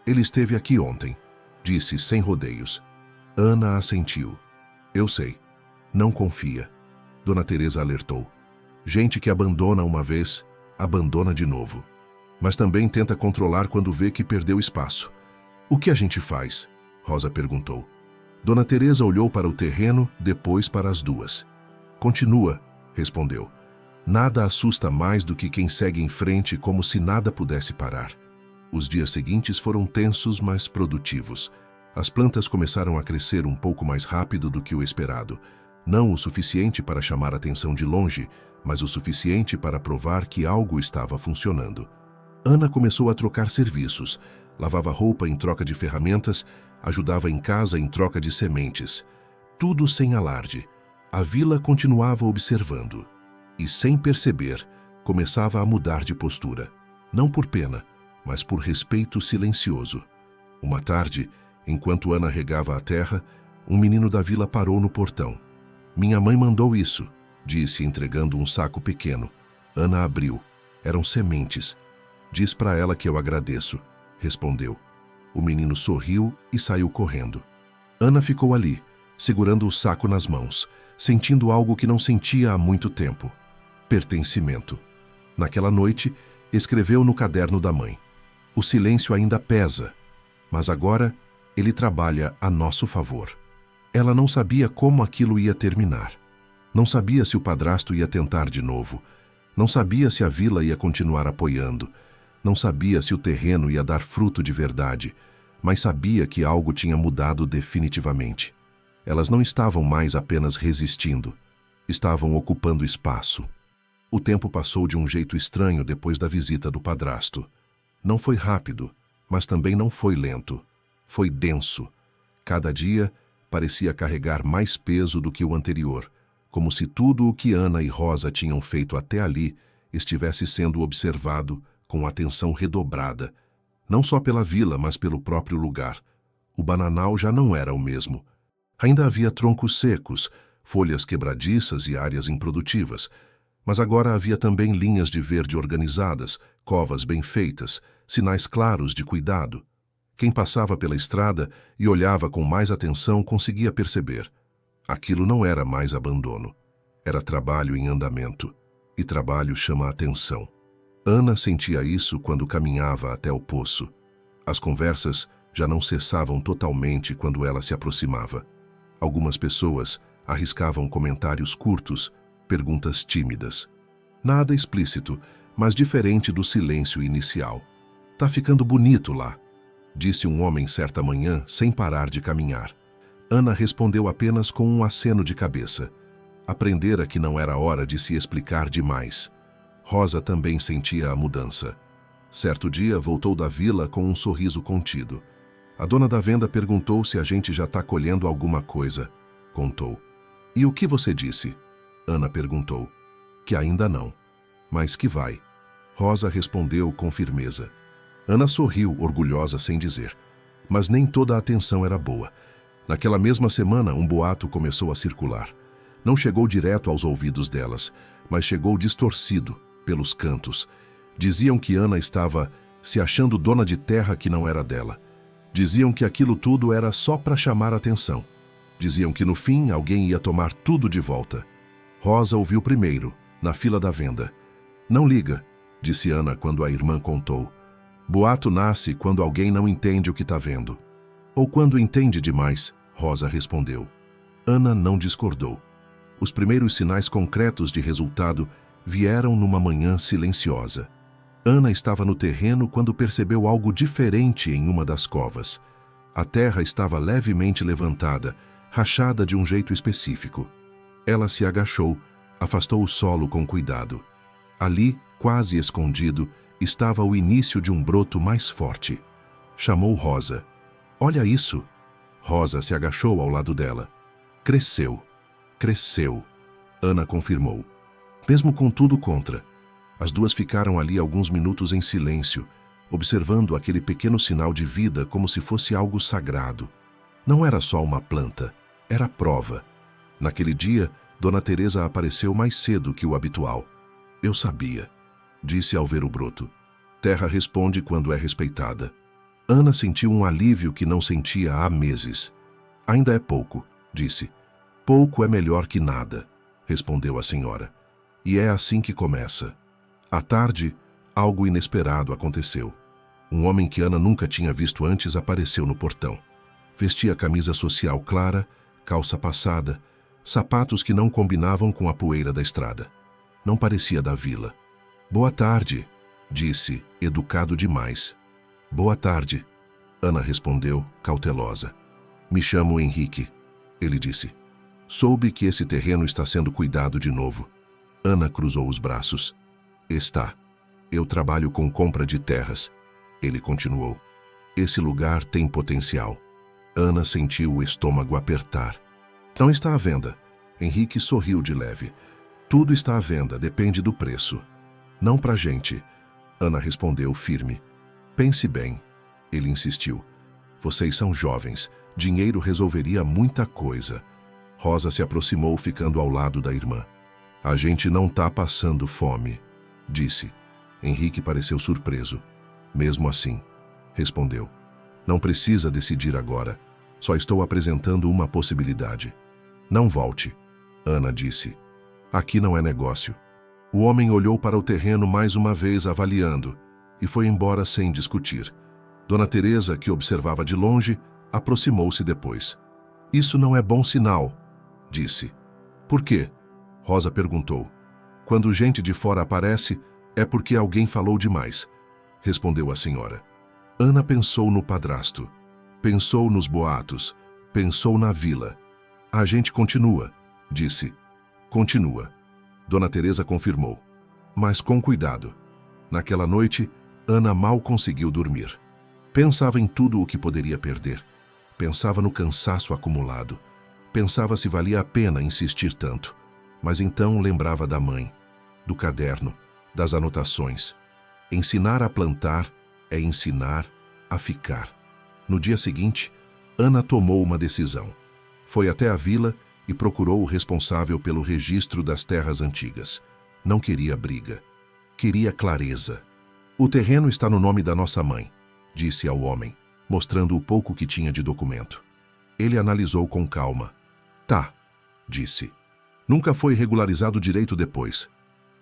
Ele esteve aqui ontem, disse sem rodeios. Ana assentiu. Eu sei. Não confia. Dona Teresa alertou. Gente que abandona uma vez, abandona de novo. Mas também tenta controlar quando vê que perdeu espaço. O que a gente faz? Rosa perguntou. Dona Teresa olhou para o terreno, depois para as duas. Continua, respondeu. Nada assusta mais do que quem segue em frente como se nada pudesse parar. Os dias seguintes foram tensos, mas produtivos. As plantas começaram a crescer um pouco mais rápido do que o esperado. Não o suficiente para chamar a atenção de longe, mas o suficiente para provar que algo estava funcionando. Ana começou a trocar serviços. Lavava roupa em troca de ferramentas, ajudava em casa em troca de sementes. Tudo sem alarde. A vila continuava observando. E, sem perceber, começava a mudar de postura. Não por pena, mas por respeito silencioso. Uma tarde, enquanto Ana regava a terra, um menino da vila parou no portão. Minha mãe mandou isso, disse, entregando um saco pequeno. Ana abriu. Eram sementes. Diz para ela que eu agradeço, respondeu. O menino sorriu e saiu correndo. Ana ficou ali, segurando o saco nas mãos, sentindo algo que não sentia há muito tempo. Pertencimento. Naquela noite, escreveu no caderno da mãe. O silêncio ainda pesa, mas agora ele trabalha a nosso favor. Ela não sabia como aquilo ia terminar. Não sabia se o padrasto ia tentar de novo. Não sabia se a vila ia continuar apoiando. Não sabia se o terreno ia dar fruto de verdade, mas sabia que algo tinha mudado definitivamente. Elas não estavam mais apenas resistindo, estavam ocupando espaço. O tempo passou de um jeito estranho depois da visita do padrasto. Não foi rápido, mas também não foi lento. Foi denso. Cada dia parecia carregar mais peso do que o anterior, como se tudo o que Ana e Rosa tinham feito até ali estivesse sendo observado com atenção redobrada, não só pela vila, mas pelo próprio lugar. O bananal já não era o mesmo. Ainda havia troncos secos, folhas quebradiças e áreas improdutivas, mas agora havia também linhas de verde organizadas, covas bem feitas, sinais claros de cuidado. Quem passava pela estrada e olhava com mais atenção conseguia perceber. Aquilo não era mais abandono. Era trabalho em andamento. E trabalho chama a atenção. Ana sentia isso quando caminhava até o poço. As conversas já não cessavam totalmente quando ela se aproximava. Algumas pessoas arriscavam comentários curtos, perguntas tímidas. Nada explícito, mas diferente do silêncio inicial. "Tá ficando bonito lá", disse um homem certa manhã sem parar de caminhar. Ana respondeu apenas com um aceno de cabeça. Aprendera que não era hora de se explicar demais. Rosa também sentia a mudança. Certo dia voltou da vila com um sorriso contido. A dona da venda perguntou se a gente já está colhendo alguma coisa. Contou. "E o que você disse?" Ana perguntou. "Que ainda não, mas que vai." Rosa respondeu com firmeza. Ana sorriu, orgulhosa sem dizer. Mas nem toda a atenção era boa. Naquela mesma semana, um boato começou a circular. Não chegou direto aos ouvidos delas, mas chegou distorcido, pelos cantos. Diziam que Ana estava se achando dona de terra que não era dela. Diziam que aquilo tudo era só para chamar atenção. Diziam que no fim alguém ia tomar tudo de volta. Rosa ouviu primeiro, na fila da venda. "Não liga", disse Ana quando a irmã contou. "Boato nasce quando alguém não entende o que está vendo." "Ou quando entende demais", Rosa respondeu. Ana não discordou. Os primeiros sinais concretos de resultado vieram numa manhã silenciosa. Ana estava no terreno quando percebeu algo diferente em uma das covas. A terra estava levemente levantada, rachada de um jeito específico. Ela se agachou, afastou o solo com cuidado. Ali, quase escondido, estava o início de um broto mais forte. Chamou Rosa. "Olha isso!" Rosa se agachou ao lado dela. "Cresceu. Cresceu", Ana confirmou. Mesmo com tudo contra, as duas ficaram ali alguns minutos em silêncio, observando aquele pequeno sinal de vida como se fosse algo sagrado. Não era só uma planta, era prova. Naquele dia, Dona Teresa apareceu mais cedo que o habitual. "Eu sabia", disse ao ver o broto. Terra responde quando é respeitada. Ana sentiu um alívio que não sentia há meses. "Ainda é pouco", disse. "Pouco é melhor que nada", respondeu a senhora. E é assim que começa. À tarde, algo inesperado aconteceu. Um homem que Ana nunca tinha visto antes apareceu no portão. Vestia camisa social clara, calça passada, sapatos que não combinavam com a poeira da estrada. Não parecia da vila. "Boa tarde", disse, educado demais. "Boa tarde", Ana respondeu, cautelosa. "Me chamo Henrique", ele disse. "Soube que esse terreno está sendo cuidado de novo." Ana cruzou os braços. "Está. Eu trabalho com compra de terras", ele continuou. "Esse lugar tem potencial." Ana sentiu o estômago apertar. "Não está à venda." Henrique sorriu de leve. "Tudo está à venda, depende do preço." "Não pra gente", Ana respondeu firme. "Pense bem", ele insistiu. "Vocês são jovens. Dinheiro resolveria muita coisa." Rosa se aproximou, ficando ao lado da irmã. "A gente não tá passando fome", disse. Henrique pareceu surpreso. "Mesmo assim", respondeu. "Não precisa decidir agora. Só estou apresentando uma possibilidade." "Não volte", Ana disse. "Aqui não é negócio." O homem olhou para o terreno mais uma vez, avaliando, e foi embora sem discutir. Dona Teresa, que observava de longe, aproximou-se depois. "Isso não é bom sinal", disse. "Por quê?" Rosa perguntou. "Quando gente de fora aparece, é porque alguém falou demais", respondeu a senhora. Ana pensou no padrasto, pensou nos boatos, pensou na vila. "A gente continua", disse. "Continua", Dona Teresa confirmou. "Mas com cuidado." Naquela noite, Ana mal conseguiu dormir. Pensava em tudo o que poderia perder. Pensava no cansaço acumulado. Pensava se valia a pena insistir tanto. Mas então lembrava da mãe, do caderno, das anotações. Ensinar a plantar é ensinar a ficar. No dia seguinte, Ana tomou uma decisão. Foi até a vila e procurou o responsável pelo registro das terras antigas. Não queria briga. Queria clareza. O terreno está no nome da nossa mãe, disse ao homem, mostrando o pouco que tinha de documento. Ele analisou com calma. Tá, disse. Nunca foi regularizado direito depois.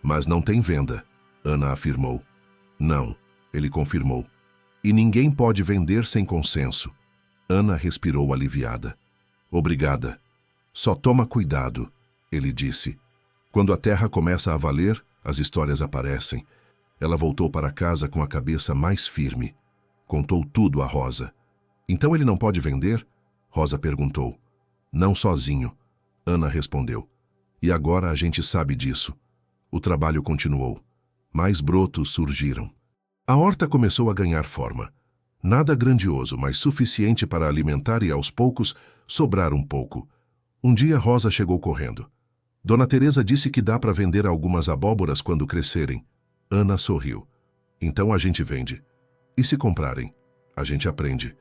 Mas não tem venda, Ana afirmou. Não, ele confirmou. E ninguém pode vender sem consenso. Ana respirou aliviada. Obrigada. Só toma cuidado, ele disse. Quando a terra começa a valer, as histórias aparecem. Ela voltou para casa com a cabeça mais firme. Contou tudo a Rosa. Então ele não pode vender? Rosa perguntou. Não sozinho, Ana respondeu. E agora a gente sabe disso. O trabalho continuou. Mais brotos surgiram. A horta começou a ganhar forma. Nada grandioso, mas suficiente para alimentar e, aos poucos, sobrar um pouco. Um dia Rosa chegou correndo. Dona Teresa disse que dá para vender algumas abóboras quando crescerem. Ana sorriu. Então a gente vende. E se comprarem? A gente aprende.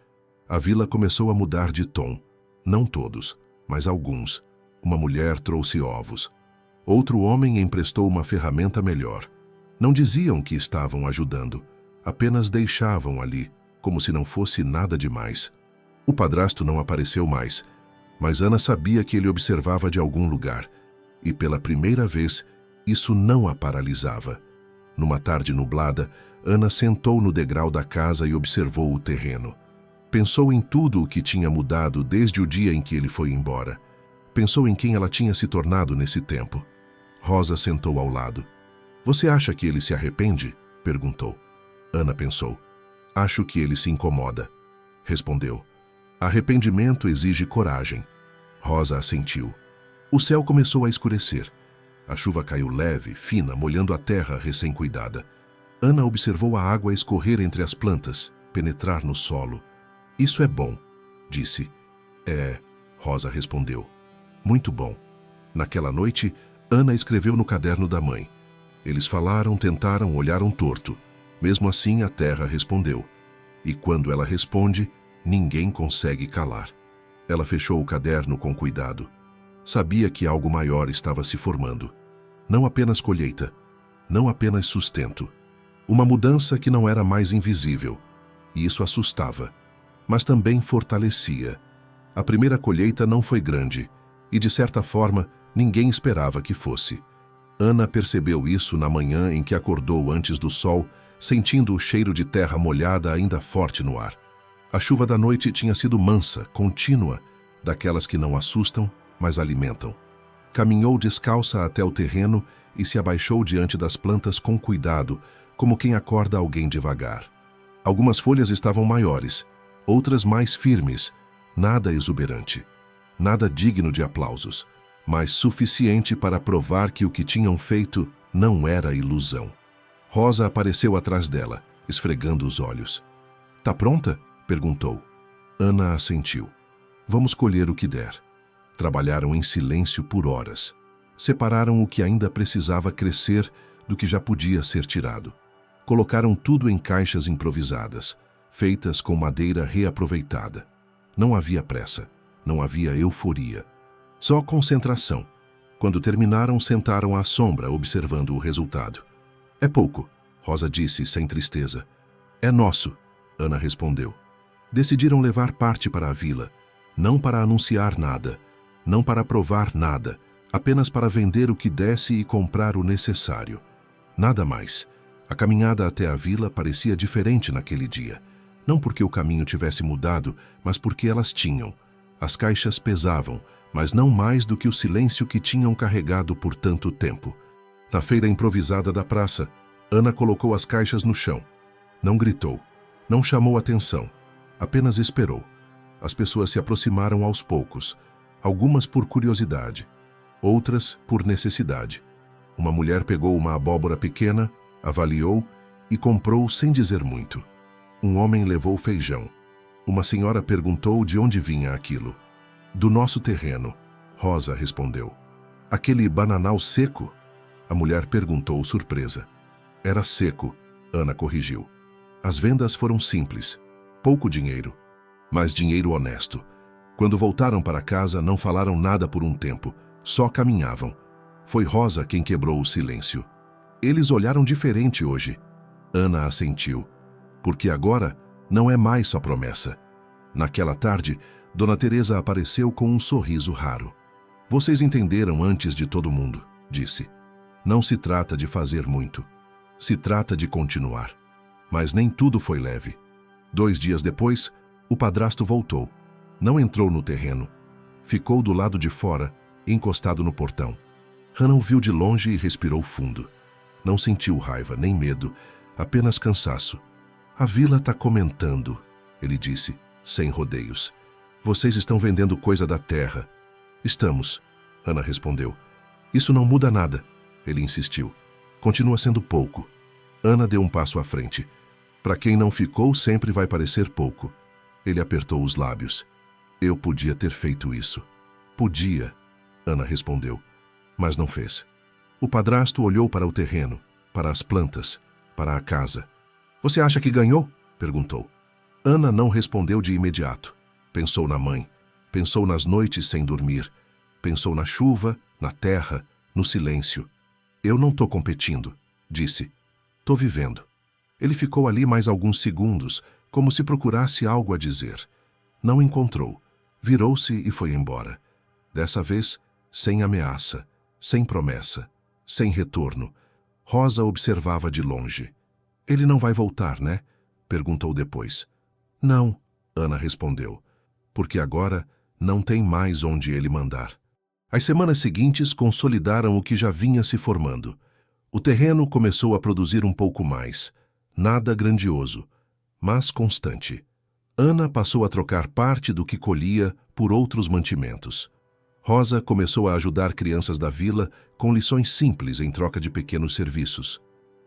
A vila começou a mudar de tom. Não todos, mas alguns. Uma mulher trouxe ovos. Outro homem emprestou uma ferramenta melhor. Não diziam que estavam ajudando. Apenas deixavam ali, como se não fosse nada demais. O padrasto não apareceu mais, mas Ana sabia que ele observava de algum lugar. E pela primeira vez, isso não a paralisava. Numa tarde nublada, Ana sentou no degrau da casa e observou o terreno. Pensou em tudo o que tinha mudado desde o dia em que ele foi embora. Pensou em quem ela tinha se tornado nesse tempo. Rosa sentou ao lado. Você acha que ele se arrepende? Perguntou. Ana pensou. Acho que ele se incomoda. Respondeu. Arrependimento exige coragem. Rosa assentiu. O céu começou a escurecer. A chuva caiu leve, fina, molhando a terra recém-cuidada. Ana observou a água escorrer entre as plantas, penetrar no solo. Isso é bom, disse. É, Rosa respondeu. Muito bom. Naquela noite, Ana escreveu no caderno da mãe. Eles falaram, tentaram, olharam torto. Mesmo assim, a terra respondeu. E quando ela responde, ninguém consegue calar. Ela fechou o caderno com cuidado. Sabia que algo maior estava se formando. Não apenas colheita, não apenas sustento. Uma mudança que não era mais invisível. E isso assustava, mas também fortalecia. A primeira colheita não foi grande, e de certa forma, ninguém esperava que fosse. Ana percebeu isso na manhã em que acordou antes do sol, sentindo o cheiro de terra molhada ainda forte no ar. A chuva da noite tinha sido mansa, contínua, daquelas que não assustam, mas alimentam. Caminhou descalça até o terreno e se abaixou diante das plantas com cuidado, como quem acorda alguém devagar. Algumas folhas estavam maiores, outras mais firmes, nada exuberante, nada digno de aplausos, mas suficiente para provar que o que tinham feito não era ilusão. Rosa apareceu atrás dela, esfregando os olhos. Tá pronta? Perguntou. Ana assentiu. Vamos colher o que der. Trabalharam em silêncio por horas. Separaram o que ainda precisava crescer do que já podia ser tirado. Colocaram tudo em caixas improvisadas, feitas com madeira reaproveitada. Não havia pressa, não havia euforia. Só concentração. Quando terminaram, sentaram à sombra, observando o resultado. É pouco, Rosa disse sem tristeza. É nosso, Ana respondeu. Decidiram levar parte para a vila, não para anunciar nada, não para provar nada, apenas para vender o que desse e comprar o necessário. Nada mais. A caminhada até a vila parecia diferente naquele dia. Não porque o caminho tivesse mudado, mas porque elas tinham. As caixas pesavam, mas não mais do que o silêncio que tinham carregado por tanto tempo. Na feira improvisada da praça, Ana colocou as caixas no chão. Não gritou, não chamou atenção, apenas esperou. As pessoas se aproximaram aos poucos, algumas por curiosidade, outras por necessidade. Uma mulher pegou uma abóbora pequena, avaliou e comprou sem dizer muito. Um homem levou feijão. Uma senhora perguntou de onde vinha aquilo. Do nosso terreno, Rosa respondeu. Aquele bananal seco? A mulher perguntou surpresa. Era seco, Ana corrigiu. As vendas foram simples, pouco dinheiro, mas dinheiro honesto. Quando voltaram para casa, não falaram nada por um tempo, só caminhavam. Foi Rosa quem quebrou o silêncio. Eles olharam diferente hoje. Ana assentiu, porque agora não é mais só promessa. Naquela tarde, Dona Teresa apareceu com um sorriso raro. Vocês entenderam antes de todo mundo, disse. Não se trata de fazer muito. Se trata de continuar. Mas nem tudo foi leve. 2 dias depois, o padrasto voltou. Não entrou no terreno. Ficou do lado de fora, encostado no portão. Hannah o viu de longe e respirou fundo. Não sentiu raiva nem medo, apenas cansaço. A vila está comentando, ele disse, sem rodeios. Vocês estão vendendo coisa da terra. Estamos, Hannah respondeu. Isso não muda nada, ele insistiu. Continua sendo pouco. Hannah deu um passo à frente. Para quem não ficou, sempre vai parecer pouco. Ele apertou os lábios. Eu podia ter feito isso. Podia, Hannah respondeu, mas não fez. O padrasto olhou para o terreno, para as plantas, para a casa. Você acha que ganhou? Perguntou. Hannah não respondeu de imediato. Pensou na mãe, pensou nas noites sem dormir, pensou na chuva, na terra, no silêncio. Eu não estou competindo, disse. Estou vivendo. Ele ficou ali mais alguns segundos, como se procurasse algo a dizer. Não encontrou. Virou-se e foi embora. Dessa vez, sem ameaça, sem promessa, sem retorno. Rosa observava de longe. Ele não vai voltar, né? Perguntou depois. Não, Hannah respondeu, porque agora não tem mais onde ele mandar. As semanas seguintes consolidaram o que já vinha se formando. O terreno começou a produzir um pouco mais. Nada grandioso, mas constante. Hannah passou a trocar parte do que colhia por outros mantimentos. Rosa começou a ajudar crianças da vila com lições simples em troca de pequenos serviços.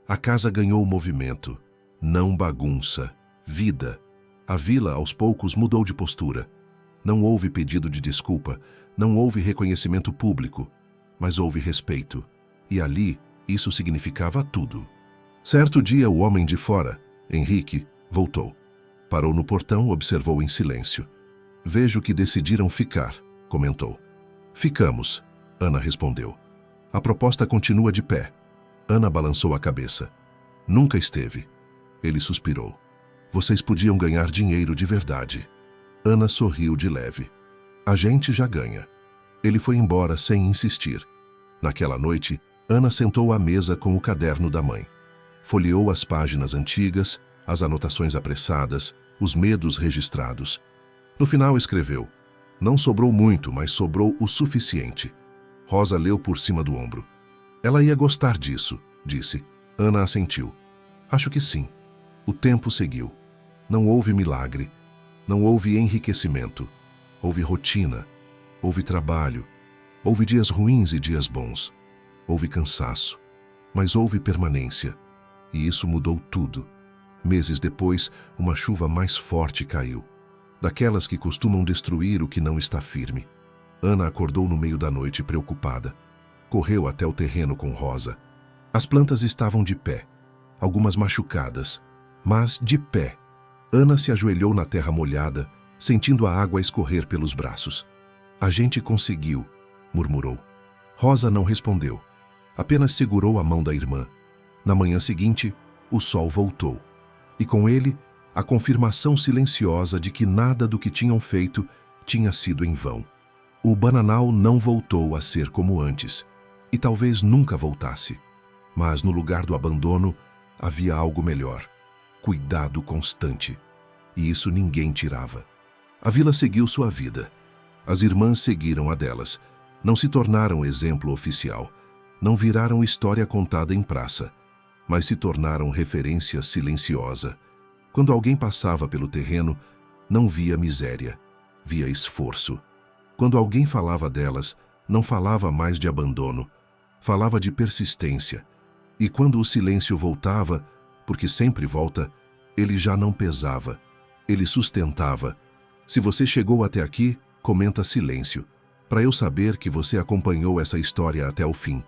A casa ganhou movimento, não bagunça, vida. A vila, aos poucos, mudou de postura. Não houve pedido de desculpa, não houve reconhecimento público, mas houve respeito. E ali, isso significava tudo. Certo dia, o homem de fora, Henrique, voltou. Parou no portão, observou em silêncio. Vejo que decidiram ficar, comentou. Ficamos, Hannah respondeu. A proposta continua de pé. Hannah balançou a cabeça. Nunca esteve. Ele suspirou. Vocês podiam ganhar dinheiro de verdade. Hannah sorriu de leve. A gente já ganha. Ele foi embora sem insistir. Naquela noite, Hannah sentou à mesa com o caderno da mãe. Folheou as páginas antigas, as anotações apressadas, os medos registrados. No final escreveu. Não sobrou muito, mas sobrou o suficiente. Rosa leu por cima do ombro. Ela ia gostar disso, disse. Hannah assentiu. Acho que sim. O tempo seguiu. Não houve milagre. Não houve enriquecimento. Houve rotina. Houve trabalho. Houve dias ruins e dias bons. Houve cansaço. Mas houve permanência. E isso mudou tudo. Meses depois, uma chuva mais forte caiu. Daquelas que costumam destruir o que não está firme. Hannah acordou no meio da noite preocupada. Correu até o terreno com Rosa. As plantas estavam de pé, algumas machucadas, mas de pé. Hannah se ajoelhou na terra molhada, sentindo a água escorrer pelos braços. A gente conseguiu, murmurou. Rosa não respondeu. Apenas segurou a mão da irmã. Na manhã seguinte, o sol voltou. E com ele, a confirmação silenciosa de que nada do que tinham feito tinha sido em vão. O bananal não voltou a ser como antes, e talvez nunca voltasse. Mas no lugar do abandono, havia algo melhor. Cuidado constante. E isso ninguém tirava. A vila seguiu sua vida. As irmãs seguiram a delas. Não se tornaram exemplo oficial. Não viraram história contada em praça. Mas se tornaram referência silenciosa. Quando alguém passava pelo terreno, não via miséria, via esforço. Quando alguém falava delas, não falava mais de abandono, falava de persistência. E quando o silêncio voltava, porque sempre volta, ele já não pesava, ele sustentava. Se você chegou até aqui, comenta silêncio, para eu saber que você acompanhou essa história até o fim.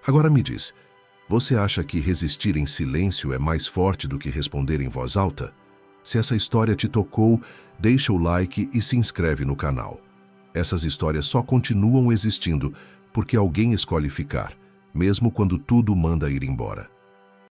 Agora me diz, você acha que resistir em silêncio é mais forte do que responder em voz alta? Se essa história te tocou, deixa o like e se inscreve no canal. Essas histórias só continuam existindo porque alguém escolhe ficar, mesmo quando tudo manda ir embora.